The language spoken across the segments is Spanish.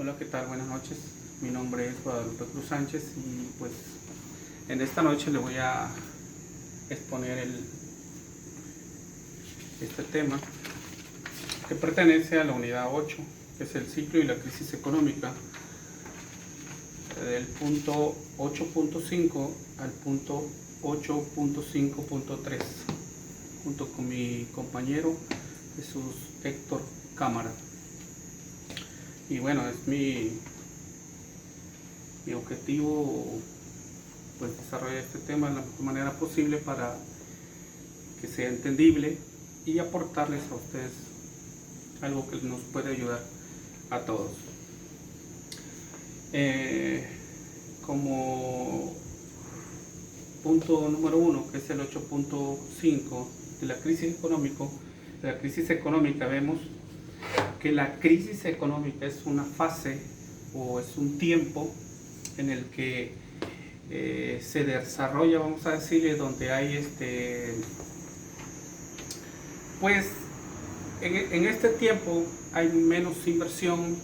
Hola, ¿qué tal? Buenas noches. Mi nombre es Guadalupe Cruz Sánchez y pues en esta noche le voy a exponer este tema que pertenece a la unidad 8, que es el ciclo y la crisis económica, del punto 8.5 al punto 8.5.3, junto con mi compañero Jesús Héctor Cámara. Y bueno, es mi objetivo pues desarrollar este tema de la mejor manera posible para que sea entendible y aportarles a ustedes algo que nos puede ayudar a todos. Como punto número 1, que es el 8.5 de la crisis económica, vemos que la crisis económica es una fase o es un tiempo en el que se desarrolla, vamos a decirle, donde hay pues en este tiempo hay menos inversión,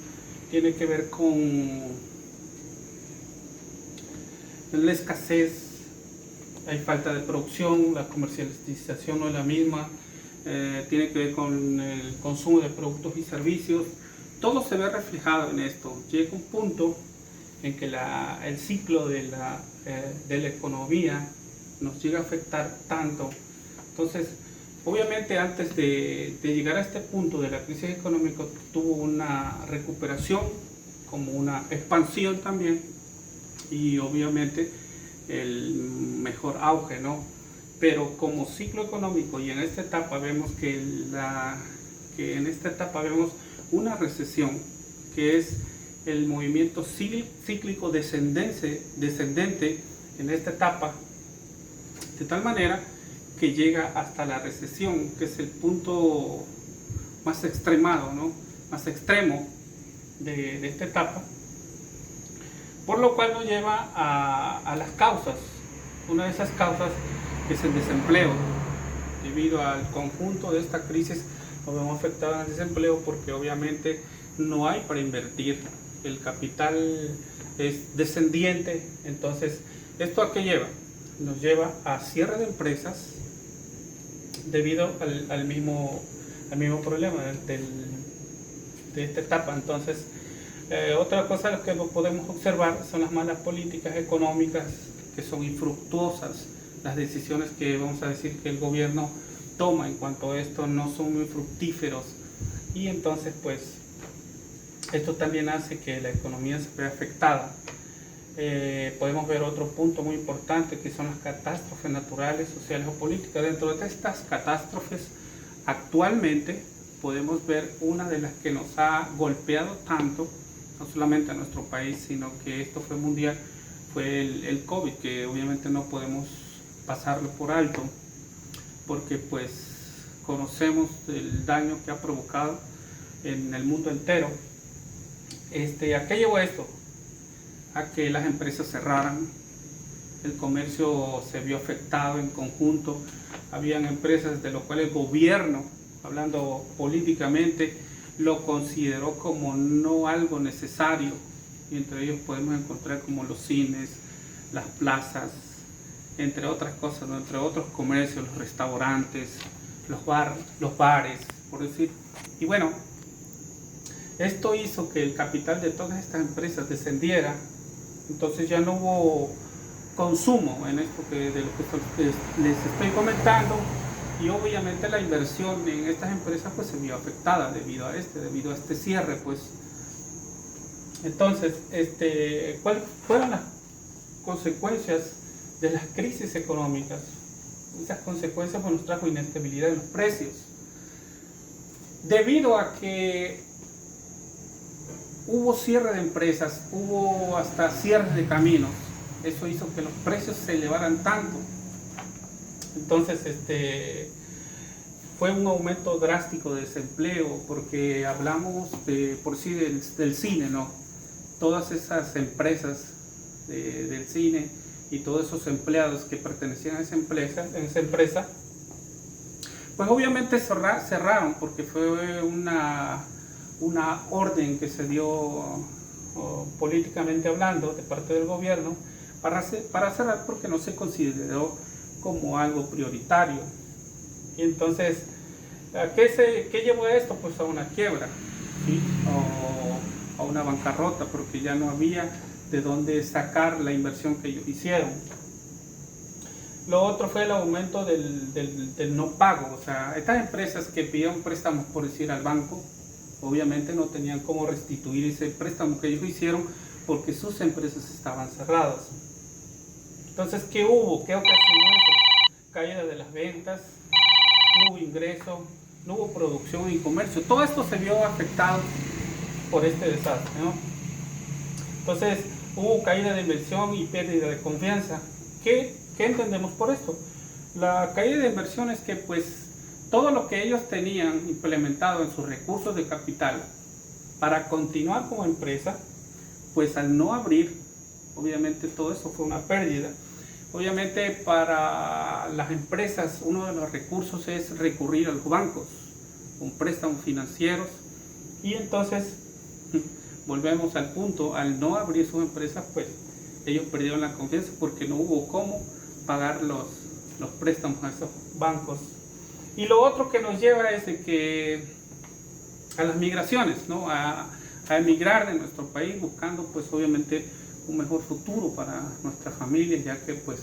tiene que ver con la escasez, hay falta de producción, la comercialización no es la misma, tiene que ver con el consumo de productos y servicios. Todo se ve reflejado en esto. Llega un punto en que el ciclo de la economía nos llega a afectar tanto. Entonces, obviamente antes de llegar a este punto de la crisis económica tuvo una recuperación, como una expansión también, y obviamente el mejor auge, ¿no? Pero como ciclo económico, y en esta etapa vemos que en esta etapa vemos una recesión, que es el movimiento cíclico descendente en esta etapa, de tal manera que llega hasta la recesión, que es el punto más extremado, ¿no? Más extremo de esta etapa, por lo cual nos lleva a las causas. Una de esas causas es el desempleo. Debido al conjunto de esta crisis nos vemos afectados en el desempleo, porque obviamente no hay para invertir, el capital es descendiente. Entonces, ¿esto a qué lleva? Nos lleva a cierre de empresas debido al mismo problema de esta etapa. Entonces, otra cosa que podemos observar son las malas políticas económicas, que son infructuosas. Las decisiones que vamos a decir que el gobierno toma en cuanto a esto no son muy fructíferos, y entonces pues esto también hace que la economía se vea afectada. Podemos ver otro punto muy importante, que son las catástrofes naturales, sociales o políticas. Dentro de estas catástrofes, actualmente podemos ver una de las que nos ha golpeado tanto, no solamente a nuestro país, sino que esto fue mundial, fue el COVID, que obviamente no podemos pasarlo por alto, porque pues conocemos el daño que ha provocado en el mundo entero. ¿A qué llevó esto? A que las empresas cerraran, el comercio se vio afectado en conjunto. Habían empresas de las cuales el gobierno, hablando políticamente, lo consideró como no algo necesario, y entre ellos podemos encontrar como los cines, las plazas, entre otras cosas, ¿no? Entre otros comercios, los restaurantes, los bares, por decir. Y bueno, esto hizo que el capital de todas estas empresas descendiera. Entonces ya no hubo consumo en esto de lo que les estoy comentando, y obviamente la inversión en estas empresas pues se vio afectada debido a este cierre, pues. Entonces, ¿cuáles fueron las consecuencias de las crisis económicas? Esas consecuencias pues nos trajo inestabilidad en los precios, debido a que hubo cierre de empresas, hubo hasta cierre de caminos. Eso hizo que los precios se elevaran tanto. Entonces, fue un aumento drástico de desempleo, porque hablamos por sí del cine, ¿no? Todas esas empresas del cine y todos esos empleados que pertenecían a esa empresa, pues obviamente cerraron, porque fue una orden que se dio o políticamente hablando, de parte del gobierno, para cerrar porque no se consideró como algo prioritario. Y entonces, ¿qué llevó a esto? Pues a una quiebra, ¿sí? O a una bancarrota, porque ya no había de dónde sacar la inversión que ellos hicieron. Lo otro fue el aumento del no pago. O sea, estas empresas que pidieron préstamos, por decir, al banco, obviamente no tenían cómo restituir ese préstamo que ellos hicieron porque sus empresas estaban cerradas. Entonces, ¿qué hubo? ¿Qué ocasionó eso? Caída de las ventas, no hubo ingreso, no hubo producción y comercio. Todo esto se vio afectado por este desastre, ¿no? Entonces, hubo caída de inversión y pérdida de confianza. ¿Qué entendemos por esto? La caída de inversión es que pues todo lo que ellos tenían implementado en sus recursos de capital para continuar como empresa, pues al no abrir, obviamente todo eso fue una pérdida. Obviamente para las empresas uno de los recursos es recurrir a los bancos con préstamos financieros, y entonces volvemos al punto, al no abrir sus empresas, pues ellos perdieron la confianza porque no hubo cómo pagar los préstamos a esos bancos. Y lo otro que nos lleva es de que a las migraciones, ¿no? A emigrar de nuestro país buscando pues obviamente un mejor futuro para nuestras familias, ya que pues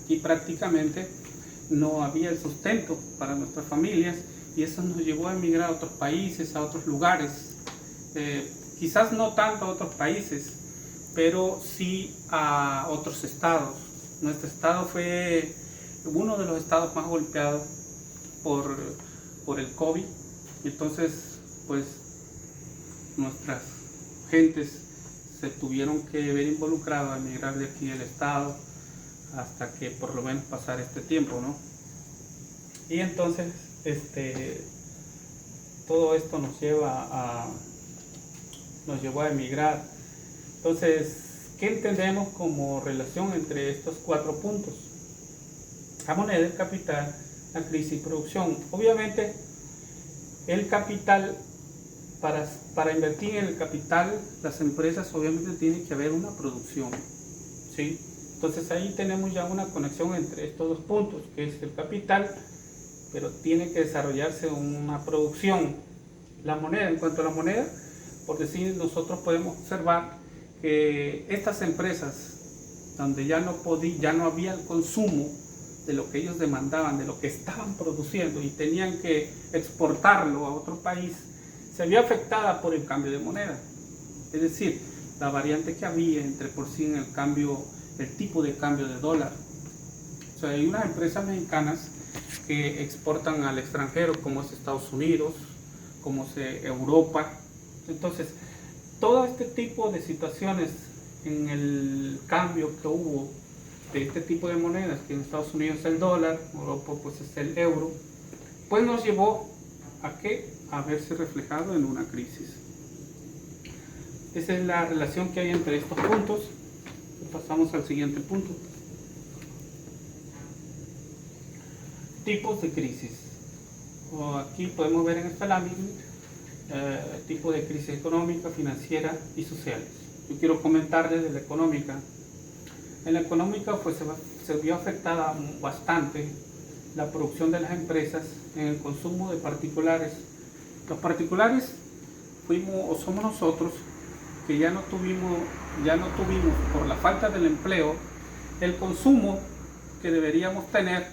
aquí prácticamente no había el sustento para nuestras familias, y eso nos llevó a emigrar a otros países, a otros lugares, quizás no tanto a otros países, pero sí a otros estados. Nuestro estado fue uno de los estados más golpeados por el COVID, entonces pues nuestras gentes se tuvieron que ver involucrados a emigrar de aquí del estado hasta que por lo menos pasara este tiempo, ¿no? Y entonces todo esto nos llevó a emigrar. Entonces, ¿qué entendemos como relación entre estos 4 puntos? La moneda, el capital, la crisis y producción. Obviamente, el capital, para invertir en el capital, las empresas obviamente tiene que haber una producción, ¿sí? Entonces ahí tenemos ya una conexión entre estos 2 puntos, que es el capital, pero tiene que desarrollarse una producción. La moneda, en cuanto a la moneda, por decir, nosotros podemos observar que estas empresas, donde ya no había el consumo de lo que ellos demandaban, de lo que estaban produciendo y tenían que exportarlo a otro país, se vio afectada por el cambio de moneda. Es decir, la variante que había entre por sí en el tipo de cambio de dólar. O sea, hay unas empresas mexicanas que exportan al extranjero, como es Estados Unidos, como es Europa. Entonces, todo este tipo de situaciones en el cambio que hubo de este tipo de monedas, que en Estados Unidos es el dólar, en Europa pues es el euro, pues nos llevó a verse reflejado en una crisis. Esa es la relación que hay entre estos puntos. Pasamos al siguiente punto. Tipos de crisis. Aquí podemos ver en esta lámina tipo de crisis económica, financiera y sociales. Yo quiero comentarles de la económica. En la económica pues se vio afectada bastante la producción de las empresas en el consumo de particulares. Los particulares somos nosotros que ya no tuvimos por la falta del empleo el consumo que deberíamos tener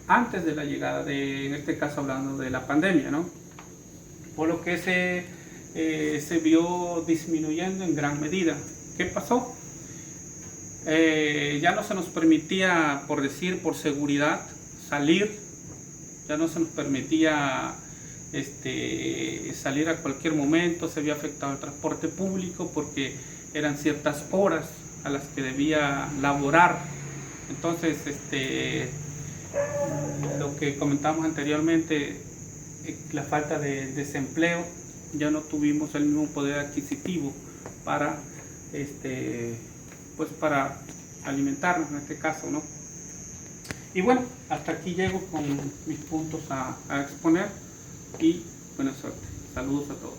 antes de la llegada en este caso hablando de la pandemia, ¿no? Por lo que se vio disminuyendo en gran medida. ¿Qué pasó? Ya no se nos permitía, por seguridad, salir, ya no se nos permitía salir a cualquier momento, se había afectado el transporte público porque eran ciertas horas a las que debía laborar. Entonces, lo que comentamos anteriormente, la falta de desempleo, ya no tuvimos el mismo poder adquisitivo para para alimentarnos en este caso, ¿no? Y bueno, hasta aquí llego con mis puntos a exponer y buena suerte. Saludos a todos.